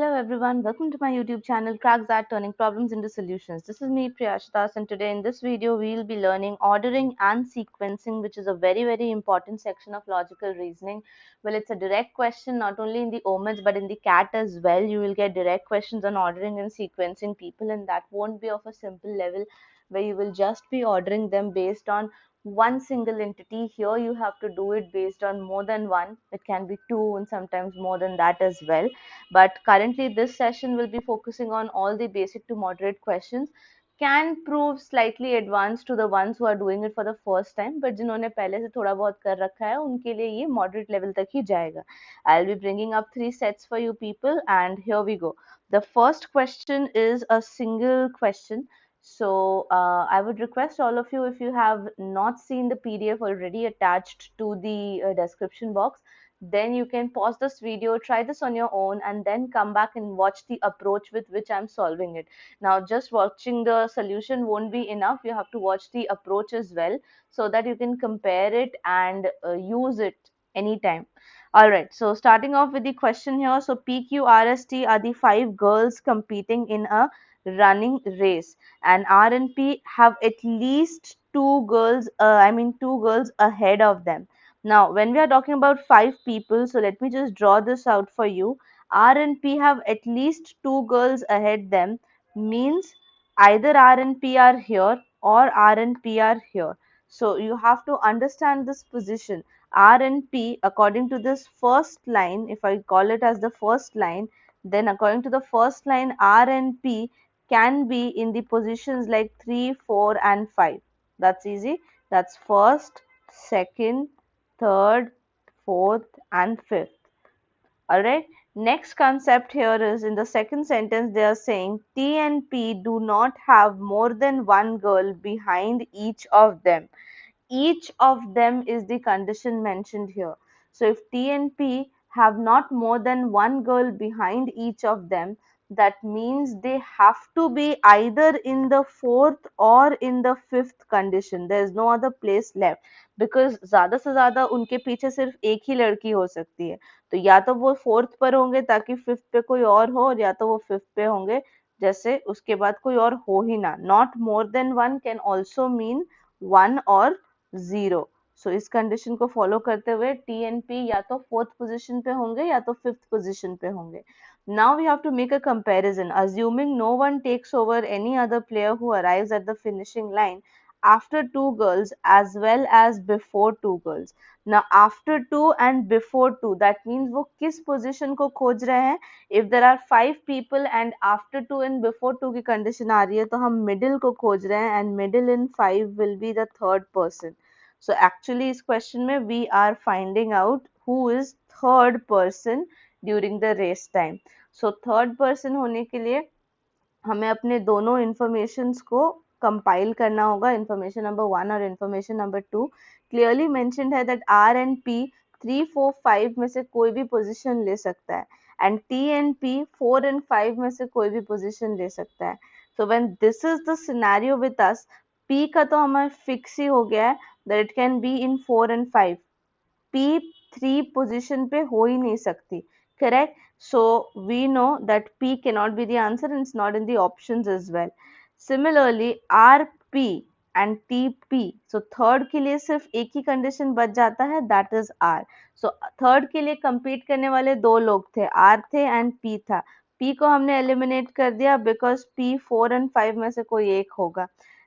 Hello everyone, welcome to my YouTube channel Crack That Turning Problems into Solutions. This is me Priyasha, and today in this video we will be learning ordering and sequencing, which is a very important section of logical reasoning. Well, it's a direct question not only in the OMETs but in the CAT as well. You will get direct questions on ordering and sequencing people, and that won't be of a simple level where you will just be ordering them based on one single entity. Here you have to do it based on more than one. It can be two and sometimes more than that as well. But currently this session will be focusing on all the basic to moderate questions. Can prove slightly advanced to the ones who are doing it for the first time, but जिन्होंने पहले से थोड़ा बहुत कर रखा है उनके लिए ये moderate level तक ही जाएगा. I'll be bringing up 3 sets for you people, and here we go. The first question is a single question. So I would request all of you, if you have not seen the PDF already attached to the description box, then you can pause this video, try this on your own, and then come back and watch the approach with which I'm solving it. Now, just watching the solution won't be enough. You have to watch the approach as well so that you can compare it and use it anytime. All right, so starting off with the question here. So PQRST are the 5 girls competing in a running race, and R and P have at least two girls ahead of them. Now, when we are talking about 5 people, so let me just draw this out for you. R and P have at least 2 girls ahead them, means either R and P are here or R and P are here. So you have to understand this position. R and P, according to this first line, if I call it as the first line, then according to the first line, R and P can be in the positions like 3, 4 and 5. That's easy. That's first, second, third, fourth and fifth. Alright. Next concept here is, in the second sentence they are saying T and P do not have more than one girl behind each of them. Each of them is the condition mentioned here. So if T and P have not more than one girl behind each of them, that means they have to be either in the fourth or in the fifth condition. There is no other place left, because ज़्यादा से ज़्यादा उनके पीछे सिर्फ एक ही लड़की हो सकती है. तो या तो वो फोर्थ पर होंगे ताकि फिफ्थ पे कोई और हो, और या तो वो फिफ्थ पे होंगे जैसे उसके बाद कोई और हो ही ना. Not more than one can also mean one or zero. So इस कंडीशन को फॉलो करते हुए टी एंड पी या तो फोर्थ पोजीशन पे होंगे या तो फिफ्थ पोजीशन पे होंगे. Now we have to make a comparison. Assuming no one takes over any other player who arrives at the finishing line after 2 girls as well as before 2 girls. Now after 2 and before 2, that means वो किस position को खोज रहे हैं. If there are 5 people and after 2 and before 2 की condition आ रही है तो हम middle को खोज रहे हैं, and middle in 5 will be the third person. So actually इस question में we are finding out who is third person during the race time. So third person होने के लिए हमें अपने दोनों informations को कंपाइल करना होगा. इन्फॉर्मेशन नंबर 1 और इन्फॉर्मेशन नंबर 2 क्लियरली मेंशन्ड है दैट आर एंड पी 3, 4, 5 में से कोई भी पोजीशन ले सकता है, and T and P 4 and 5 में से कोई भी पोजीशन ले सकता है. So when this is the scenario with us, P का तो हमें फिक्स ही हो गया है that it can be in 4 and 5. P 3 position पे हो ही नहीं सकती. Correct? So we know that P cannot be the answer and it's not in the options as well. Similarly, RP and TP. So third के लिए सिर्फ एक ही condition बच जाता है, that is R. So third के लिए compete करने वाले दो लोग थे, R थे and P था. P को हमने eliminate कर दिया because P 4 and 5 में से कोई एक होगा.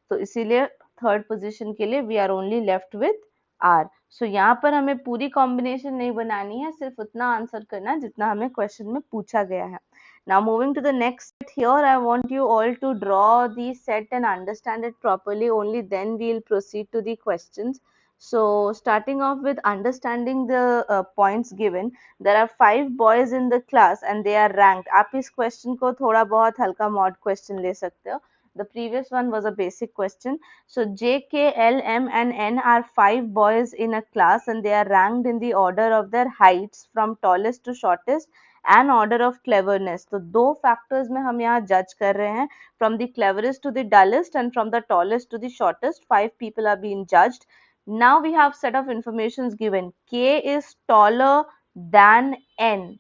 तो इसीलिए third position के लिए we are only left with R. So यहाँ पर हमें पूरी combination नहीं बनानी है, सिर्फ उतना आंसर करना है जितना हमें question में पूछा गया है. Now moving to the next set, here I want you all to draw the set and understand it properly. Only then we'll proceed to the questions. So starting off with understanding the points given, there are 5 boys in the class and they are ranked. आप इस question को थोड़ा बहुत हल्का mod question ले सकते हो. The previous one was a basic question. So J, K, L, M and N are 5 boys in a class and they are ranked in the order of their heights from tallest to shortest and order of cleverness. तो दो factors में हम यहाँ judge कर रहे हैं, from the cleverest to the dullest and from the tallest to the shortest. 5 people are being judged. Now we have set of informations given. K is taller than N.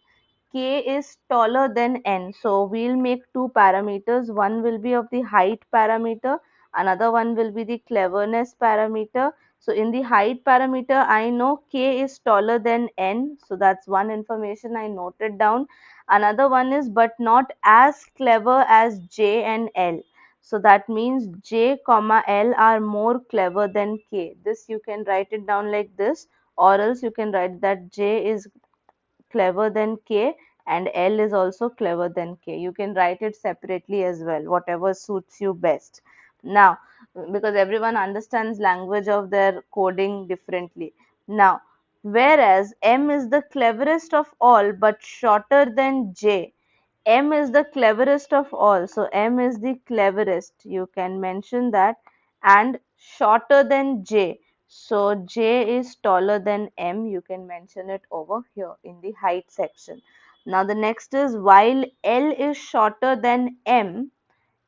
K is taller than N. So we'll make two parameters. One will be of the height parameter. Another one will be the cleverness parameter. So in the height parameter, I know K is taller than N. So that's one information I noted down. Another one is but not as clever as J and L. So that means J comma L are more clever than K. This you can write it down like this, or else you can write that J is clever than K and L is also clever than K. You can write it separately as well, whatever suits you best. Now, because everyone understands language of their coding differently. Now, whereas M is the cleverest of all but shorter than J. M is the cleverest of all. So M is the cleverest. You can mention that, and shorter than J. So J is taller than M. You can mention it over here in the height section. Now the next is while L is shorter than M,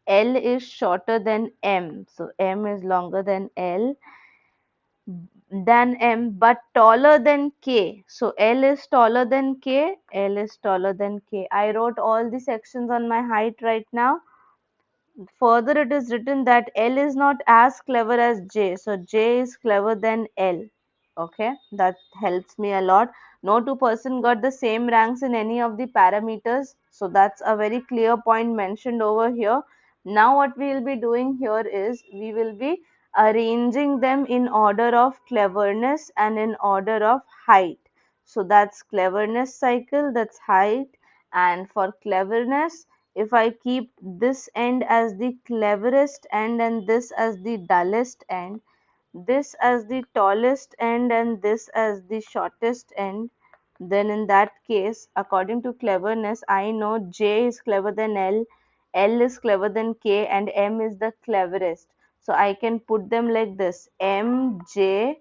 L is shorter than M. So M is longer than L than M but taller than K. So L is taller than K, L is taller than K. I wrote all the sections on my height right now. Further, it is written that L is not as clever as J. So J is clever than L. Okay, that helps me a lot. No two person got the same ranks in any of the parameters. So that's a very clear point mentioned over here. Now what we will be doing here is we will be arranging them in order of cleverness and in order of height. So that's cleverness cycle, that's height. And for cleverness, if I keep this end as the cleverest end and this as the dullest end, this as the tallest end and this as the shortest end, then in that case, according to cleverness, I know J is clever than L, L is clever than K, and M is the cleverest. So I can put them like this: M, J,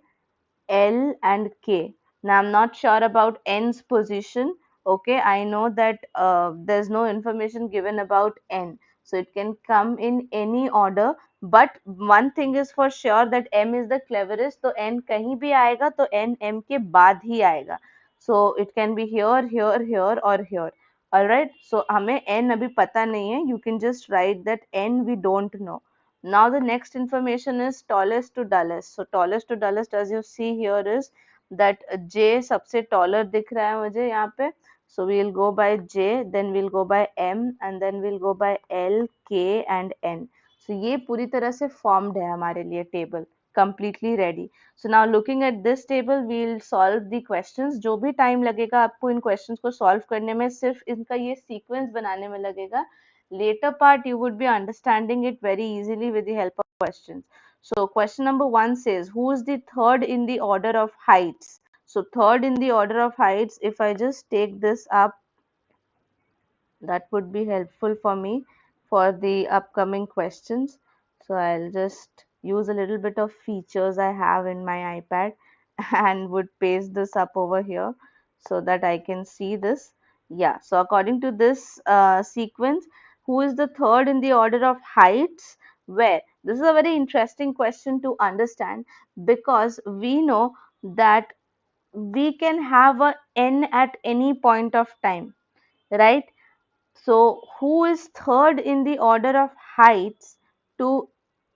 L and K. Now I'm not sure about N's position. Okay, I know that there's no information given about N. So it can come in any order. But one thing is for sure that M is the cleverest. So N कहीं भी आएगा तो N M के बाद ही आएगा. So it can be here, here, here or here. Alright. So हमें N अभी पता नहीं है. You can just write that N we don't know. Now the next information is tallest to dullest. So tallest to dullest, as you see here, is that J सबसे taller दिख रहा है मुझे यहाँ पे. So we'll go by J, then we'll go by M, and then we'll go by L, K and N. So ये पूरी तरह से formed है हमारे लिए table, completely ready. So now looking at this table, we'll solve the questions. जो भी time लगेगा आपको इन questions को solve करने में, सिर्फ इनका ये sequence बनाने में लगेगा. Later part you would be understanding it very easily with the help of questions. So question number 1 says, who is the third in the order of heights? So third in the order of heights, if I just take this up, that would be helpful for me for the upcoming questions. So I'll just use a little bit of features I have in my iPad and would paste this up over here so that I can see this. Yeah, so according to this sequence, who is the third in the order of heights? Where? This is a very interesting question to understand because we know that we can have a n at any point of time, right? So who is third in the order of heights? To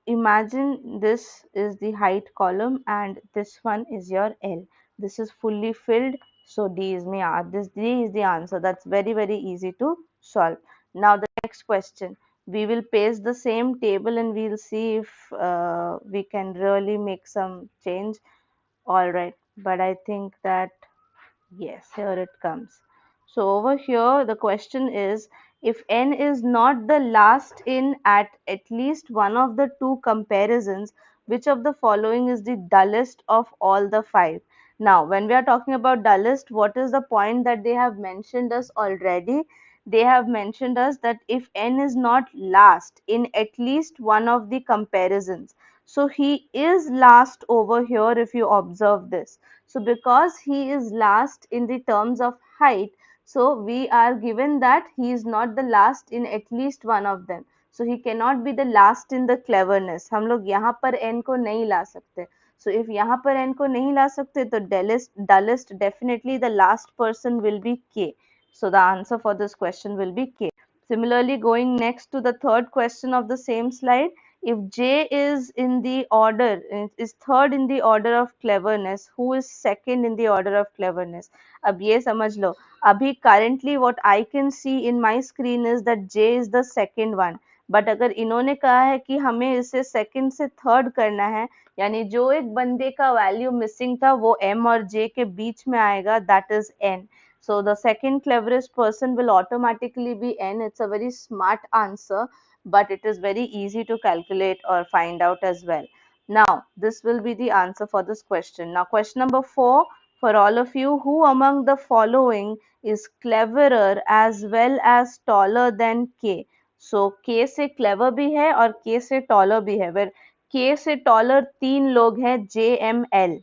imagine this is the height column and this one is your L. This is fully filled. So D is D is the answer. That's very, very easy to solve. Now the next question. We will paste the same table and we'll see if we can really make some change. All right. But I think that yes, here it comes. So over here, the question is, if n is not the last in at least one of the two comparisons, which of the following is the dullest of all the five? Now, when we are talking about dullest, what is the point that they have mentioned us already? They have mentioned us that if n is not last in at least one of the comparisons, so he is last over here if you observe this. So because he is last in the terms of height, so we are given that he is not the last in at least one of them. So he cannot be the last in the cleverness. हम लोग यहाँ पर n को नहीं ला सकते. So if यहाँ पर n को नहीं ला सकते तो dullest definitely the last person will be K. So the answer for this question will be K. Similarly, going next to the third question of the same slide, if J is in the order, is third in the order of cleverness, who is second in the order of cleverness? अब ये समझ लो, अभी currently what I can see in my screen is that J is the second one. But अगर इन्होंने कहा है कि हमें इसे सेकंड से थर्ड करना है, यानी जो एक बंदे का वैल्यू मिसिंग था वो M और J के बीच में आएगा, that is N. So the second cleverest person will automatically be N. It's a very smart answer, but it is very easy to calculate or find out as well. Now, this will be the answer for this question. Now, question number 4 for all of you. Who among the following is cleverer as well as taller than K? So, K से clever भी है और K से taller भी है. Where K से taller तीन लोग हैं, J, M, L.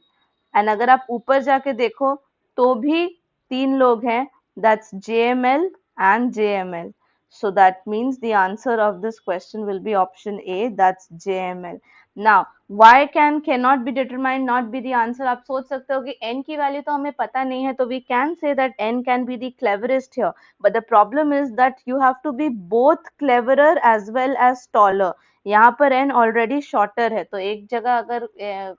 एंड अगर आप ऊपर जाके देखो तो भी तीन लोग हैं, that's JML and JML. So that means the answer of this question will be option A, that's JML. Now, why cannot be determined not be the answer? आप सोच सकते हो कि n की वैल्यू तो हमें पता नहीं है, तो we can say that n can be the cleverest here. But the problem is that you have to be both cleverer as well as taller. यहाँ पर n ऑलरेडी शॉर्टर है, तो एक जगह अगर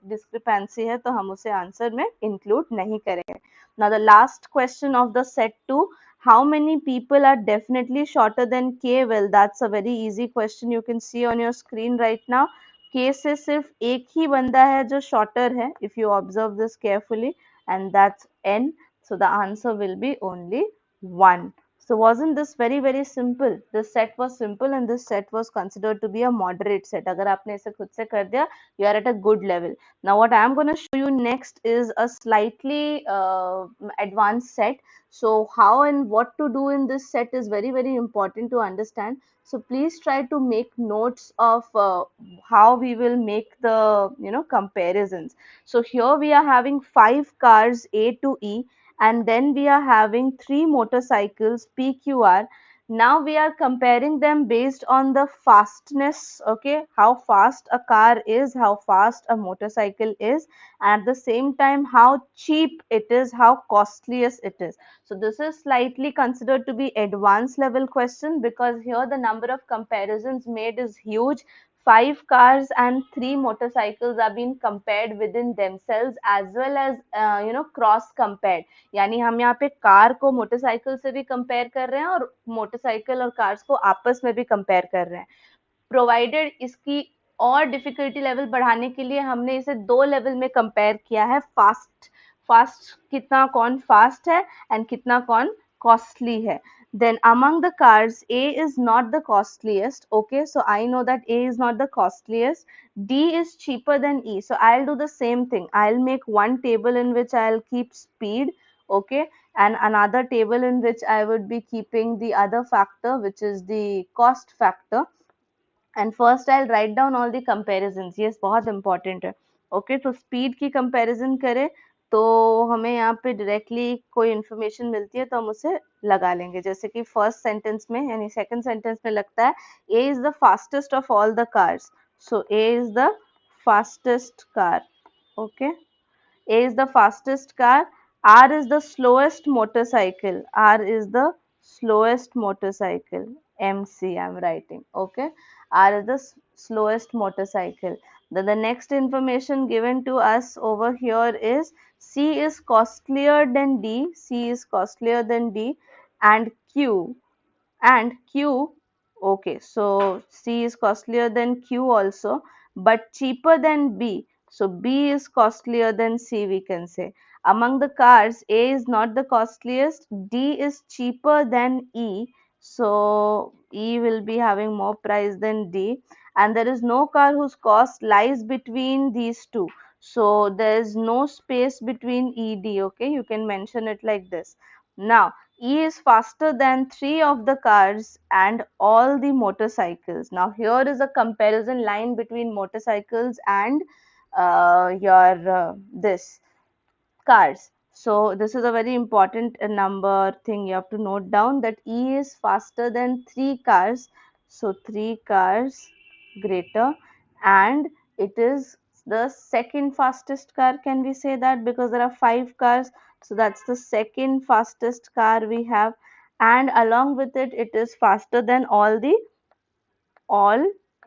डिस्क्रिपेंसी है तो हम उसे आंसर में इंक्लूड नहीं करेंगे. Now the last question of the set 2, how many people are definitely shorter than K? Well, that's a very easy question. You can see on your screen right now. K से सिर्फ एक ही बंदा है जो shorter है, if you observe this carefully, and that's N. So the answer will be only 1. So wasn't this very very simple? This set was simple and this set was considered to be a moderate set. अगर आपने इसे खुद से कर दिया, you are at a good level. Now what I am going to show you next is a slightly advanced set. So how and what to do in this set is very very important to understand. So please try to make notes of how we will make the comparisons. So here we are having 5 cars A to E, and then we are having 3 motorcycles PQR. Now we are comparing them based on the fastness, okay, how fast a car is, how fast a motorcycle is, at the same time how cheap it is, how costliest it is. So this is slightly considered to be advanced level question, because here the number of comparisons made is huge. 5 cars and 3 motorcycles are being compared within themselves as well as cross compared. यानी हम यहाँ पे car को motorcycle से भी compare कर रहे हैं और मोटरसाइकिल और कार्स को आपस में भी कंपेयर कर रहे हैं. प्रोवाइडेड इसकी और डिफिकल्टी लेवल बढ़ाने के लिए हमने इसे 2 लेवल में कंपेयर किया है. फास्ट कितना कौन फास्ट है एंड कितना कौन कॉस्टली है. Then among the cars, A is not the costliest. Okay, so I know that A is not the costliest. D is cheaper than E. So I'll do the same thing. I'll make one table in which I'll keep speed, okay, and another table in which I would be keeping the other factor, which is the cost factor. And first I'll write down all the comparisons. Yes, बहुत important है. Okay, तो speed की comparison करें तो हमें यहाँ पे directly कोई information मिलती है तो हम उसे लगा लेंगे. जैसे कि first sentence में यानी second sentence में लगता है A is the fastest of all the cars. So A is the fastest car. Okay. A is the fastest car. R is the slowest motorcycle. R is the slowest motorcycle. MC I'm writing. Okay. R is the slowest motorcycle. Then the next information given to us over here is C is costlier than D. C is costlier than D, and Q, okay, so C is costlier than Q also, but cheaper than B. So B is costlier than C, we can say. Among the cars, A is not the costliest, D is cheaper than E. So E will be having more price than D, and there is no car whose cost lies between these two. So there is no space between ED, okay, you can mention it like this. Now E is faster than 3 of the cars and all the motorcycles. Now here is a comparison line between motorcycles and your this cars. So this is a very important number thing you have to note down, that E is faster than 3 cars. So 3 cars greater, and it is the second fastest car. Can we say that? Because there are 5 cars. So that's the second fastest car we have. and along with it, it is faster than all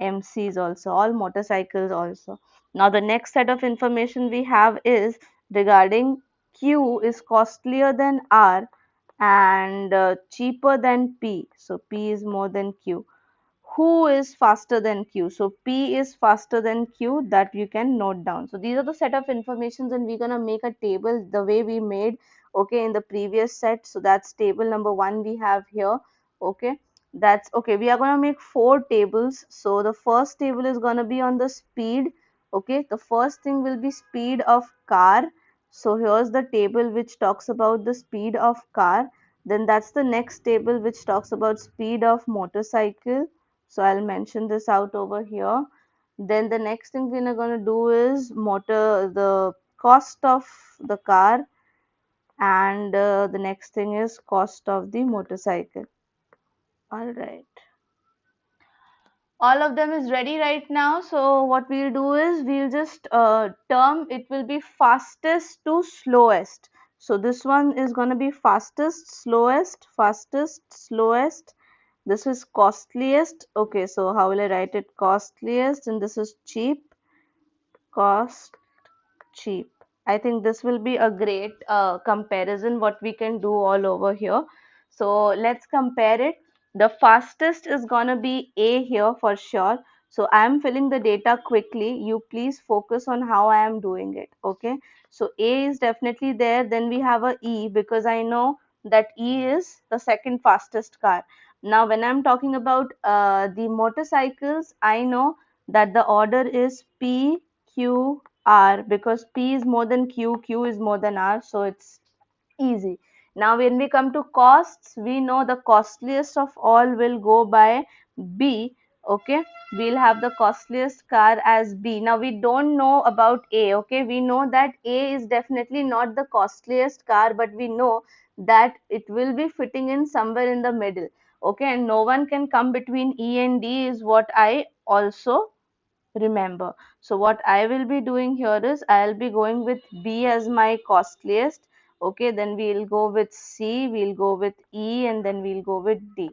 MCs also, all motorcycles also. Now the next set of information we have is regarding Q is costlier than R and cheaper than P. So P is more than Q. Who is faster than Q? So P is faster than Q, that you can note down. So these are the set of informations, and we're gonna make a table the way we made, okay, in the previous set. So that's table number 1 we have here, okay. That's okay. We are gonna make 4 tables. So the first table is gonna be on the speed, okay. The first thing will be speed of car. So here's the table which talks about the speed of car. Then that's the next table which talks about speed of motorcycle. So I'll mention this out over here. Then the next thing we're going to do is the cost of the car, and the next thing is cost of the motorcycle. All right. All of them is ready right now. So what we'll do is we'll just term it will be fastest to slowest. So this one is going to be fastest, slowest. This is costliest. Okay, so how will I write it? Costliest, and this is cheap, cost, cheap. I think this will be a great comparison what we can do all over here. So let's compare it. The fastest is gonna be A here for sure. So I am filling the data quickly. You please focus on how I am doing it. Okay. So A is definitely there. Then we have a E because I know that E is the second fastest car. Now when I'm talking about the motorcycles, I know that the order is P, Q, R, because P is more than Q, Q is more than R, so it's easy. Now when we come to costs, we know the costliest of all will go by B. Okay, we'll have the costliest car as B. Now we don't know about A. Okay, we know that A is definitely not the costliest car, but we know that it will be fitting in somewhere in the middle. Okay, and no one can come between E and D is what I also remember. So what I will be doing here is I'll be going with B as my costliest. Okay, then we'll go with C, we'll go with E, and then we'll go with D.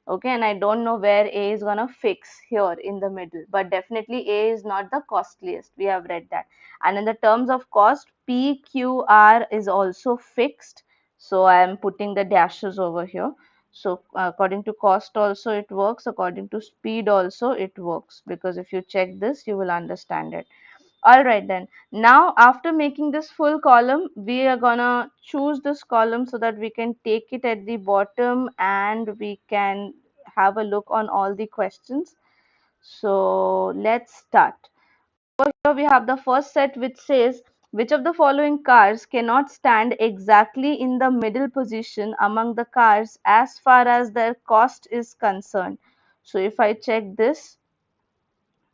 Okay, and I don't know where A is gonna fix here in the middle, but definitely A is not the costliest. We have read that. And in the terms of cost, PQR is also fixed. So I am putting the dashes over here. So according to cost also it works, according to speed also it works, because if you check this, you will understand it. All right then. Now after making this full column, we are gonna choose this column so that we can take it at the bottom and we can have a look on all the questions. So let's start. So here we have the first set which says, which of the following cars cannot stand exactly in the middle position among the cars as far as their cost is concerned. So if I check this,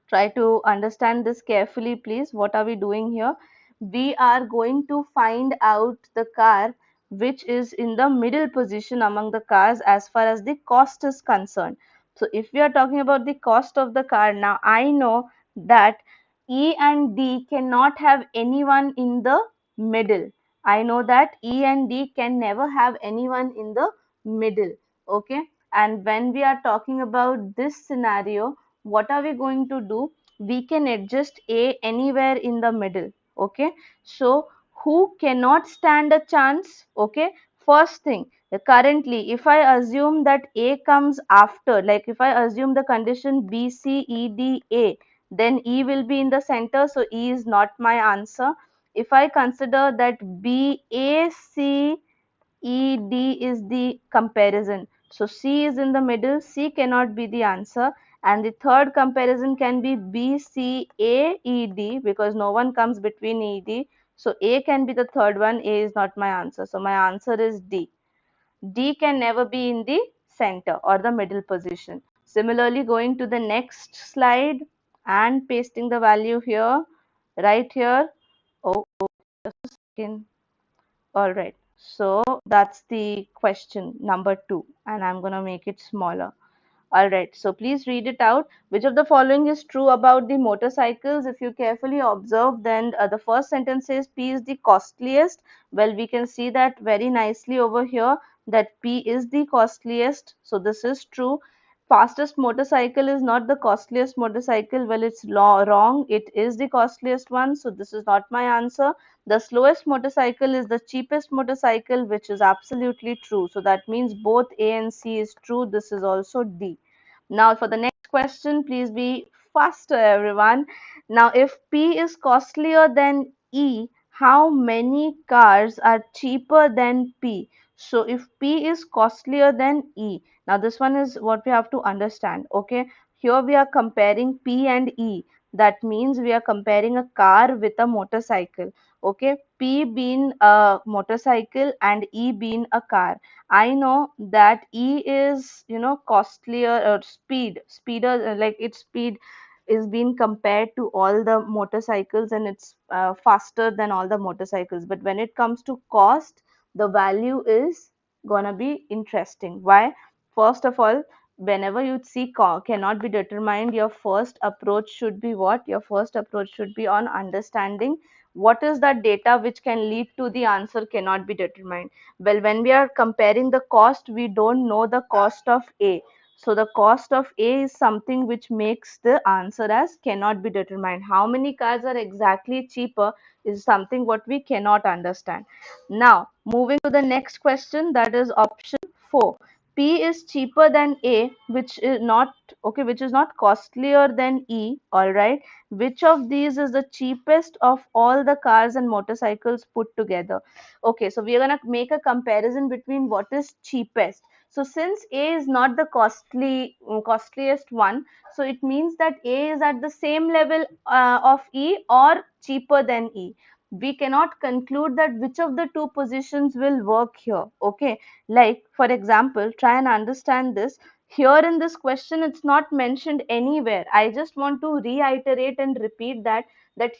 try to understand this carefully, please. What are we doing here? We are going to find out the car which is in the middle position among the cars as far as the cost is concerned. So if we are talking about the cost of the car, now I know that E and D cannot have anyone in the middle. I know that E and D can never have anyone in the middle. Okay. And when we are talking about this scenario, what are we going to do? We can adjust A anywhere in the middle. Okay. So who cannot stand a chance? Okay. First thing, currently, if I assume that A comes after, like if I assume the condition B, C, E, D, A, then E will be in the center. So E is not my answer. If I consider that B, A, C, E, D is the comparison. So C is in the middle. C cannot be the answer. And the third comparison can be B, C, A, E, D, because no one comes between E, D. So A can be the third one. A is not my answer. So my answer is D. D can never be in the center or the middle position. Similarly, going to the next slide and pasting the value here, right here. Oh, just a second. All right. So that's the question number 2, and I'm going to make it smaller. All right. So please read it out. Which of the following is true about the motorcycles? If you carefully observe, then the first sentence says P is the costliest. Well, we can see that very nicely over here. that P is the costliest. So this is true. Fastest motorcycle is not the costliest motorcycle. Well, it's wrong. It is the costliest one. So this is not my answer. The slowest motorcycle is the cheapest motorcycle, which is absolutely true. So that means both A and C is true. This is also D. Now for the next question, please be faster, everyone. Now, if P is costlier than E, how many cars are cheaper than P? So if P is costlier than E, now this one is what we have to understand. Okay, here we are comparing P and E. That means we are comparing a car with a motorcycle. Okay, P being a motorcycle and E being a car. I know that E is, costlier, or speeder, like its speed is being compared to all the motorcycles, and it's faster than all the motorcycles. But when it comes to cost, the value is gonna be interesting. Why? First of all, whenever you see cannot be determined, your first approach should be what? Your first approach should be on understanding what is that data which can lead to the answer cannot be determined. Well, when we are comparing the cost, we don't know the cost of A. So the cost of A is something which makes the answer as cannot be determined. How many cars are exactly cheaper is something what we cannot understand. Now, moving to the next question, that is option 4. P is cheaper than A, which is not okay, which is not costlier than E. All right. Which of these is the cheapest of all the cars and motorcycles put together? Okay, so we are gonna make a comparison between what is cheapest. So since A is not the costliest one, so it means that A is at the same level of E or cheaper than E. We cannot conclude that which of the two positions will work here. Okay, like for example, try and understand this. Here in this question, it's not mentioned anywhere. I just want to reiterate and repeat that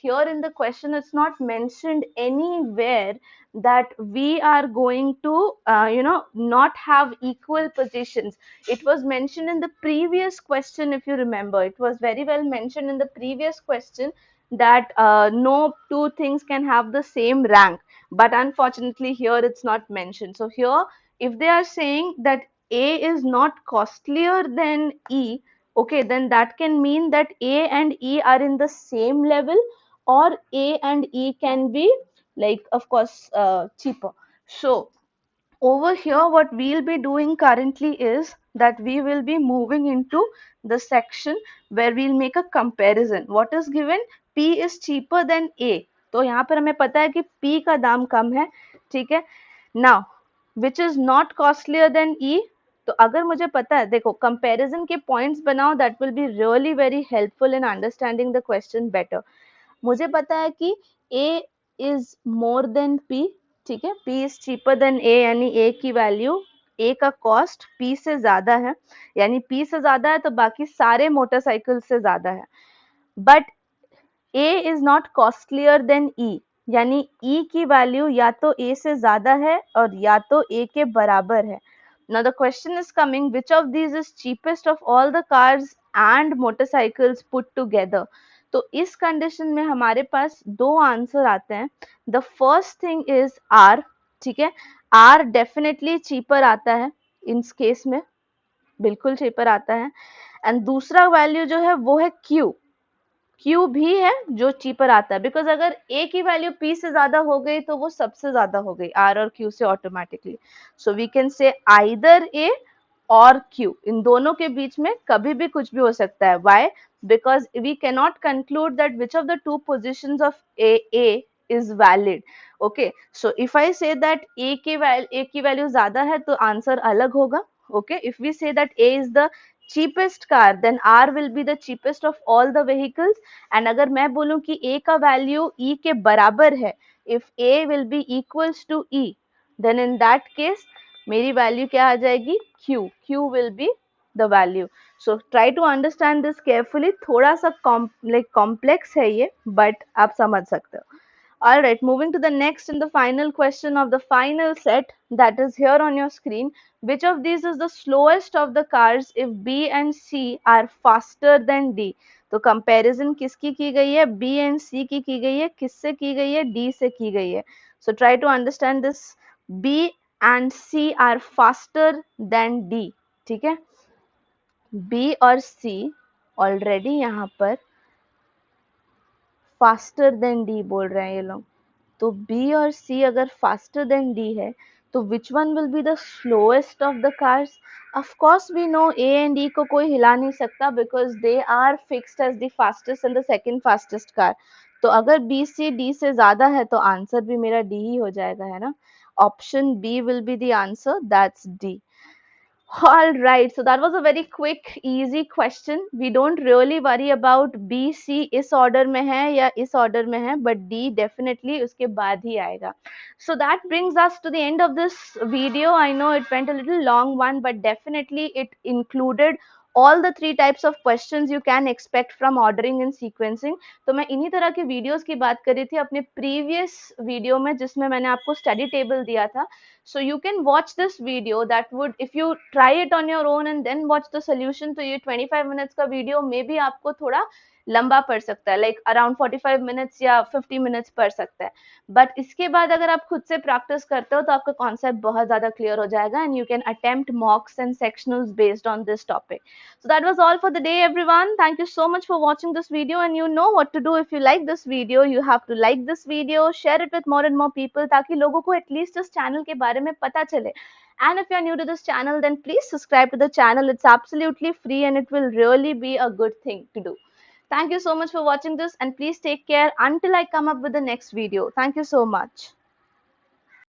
here in the question, it's not mentioned anywhere that we are going to not have equal positions. It was mentioned in the previous question. If you remember, it was very well mentioned in the previous question that no two things can have the same rank, but unfortunately here it's not mentioned. So here, if they are saying that A is not costlier than E, okay, then that can mean that A and E are in the same level, or A and E can be, like, of course, cheaper. So over here, what we'll be doing currently is that we will be moving into the section where we'll make a comparison. What is given? P is cheaper than A. तो यहाँ पर हमें पता है कि P का दाम कम है, ठीक है. Now, which is not costlier than E? तो अगर मुझे पता है, देखो, comparison के points बनाओ, that will be really very helpful in understanding the question better. मुझे पता है कि A is more than P, ठीक है. P is cheaper than A, यानी A की वैल्यू, A का कॉस्ट P से ज्यादा है, यानी P से ज्यादा है तो बाकी सारे मोटरसाइकिल से ज्यादा है. But A is not costlier than E, यानी E की वैल्यू या तो A से ज्यादा है और या तो A के बराबर है. Now the question is coming, which of these is cheapest of all the cars and motorcycles put together? तो इस कंडीशन में हमारे पास दो आंसर आते हैं. The first thing is R, ठीक है. आर डेफिनेटली चीपर आता है इस केस में, बिल्कुल चीपर आता है. एंड दूसरा वैल्यू जो है वो है क्यू. क्यू भी है जो चीपर आता है, बिकॉज अगर ए की वैल्यू पी से ज्यादा हो गई तो वो सबसे ज्यादा हो गई आर और क्यू से automatically. So we can say either A or Q, इन दोनों के बीच में कभी भी कुछ भी हो सकता है. Why? Because we cannot conclude that which of the two positions of A is valid. Okay, so if I say that ए की वैल्यू ज्यादा है तो आंसर अलग होगा. Okay, if we say that A is the cheapest car, then R will be the cheapest of all the vehicles. and अगर मैं बोलूं कि A का वैल्यू E के बराबर है, if A will be equals to E, then in that case मेरी value क्या आ जाएगी? Q. Q will be the value. So try to understand this carefully. थोड़ा सा complex है ये, but आप समझ सकते हो. All right, moving to the next and the final question of the final set, that is here on your screen. Which of these is the slowest of the cars if B and C are faster than D? तो comparison किसकी की गई है? B and C की गई है. किससे की गई है? D से की गई है. So try to understand this. B and C are faster than D. ठीक है, B और C ऑलरेडी यहाँ पर फास्टर देन डी बोल रहे हैं ये लोग, तो बी और सी अगर फास्टर देन डी है तो which one will be the slowest of the cars? Of course we know A and D को कोई हिला नहीं सकता because they are fixed as the fastest and the second fastest car. तो अगर B C D से ज्यादा है तो आंसर भी मेरा डी ही हो जाएगा, है ना। Option B will be the answer, that's D. All right, so that was a very quick, easy question. We don't really worry about B, C इस order में है या इस order में है, but D definitely उसके बाद ही आएगा. So that brings us to the end of this video. I know it went a little long one, but definitely it included all the three types of questions you can expect from ordering and sequencing. तो मैं इन्हीं तरह के videos की बात कर रही थी अपने प्रीवियस वीडियो में जिसमें मैंने आपको स्टडी टेबल दिया था. So you can watch this video. That would, if you try it on your own and then watch the solution, तो ये 25 minutes का वीडियो में भी आपको थोड़ा लंबा पड़ सकता है, लाइक अराउंड 45 मिनट्स या 50 मिनट्स पड़ सकता है. बट इसके बाद अगर आप खुद से प्रैक्टिस करते हो तो आपका कॉन्सेप्ट बहुत ज्यादा क्लियर हो जाएगा and you can attempt mocks and sectionals based on this topic. So that was all for the day, everyone. Thank you so much for watching this video, and you know what to do. If you like this video, you have to like this video, share it with more and more people ताकि लोगों को at least इस channel के बारे में पता चले. And if you are new to this channel, then please subscribe to the channel. It's absolutely free and it will really be a good thing to do. Thank you so much for watching this, and please take care until I come up with the next video. Thank you so much.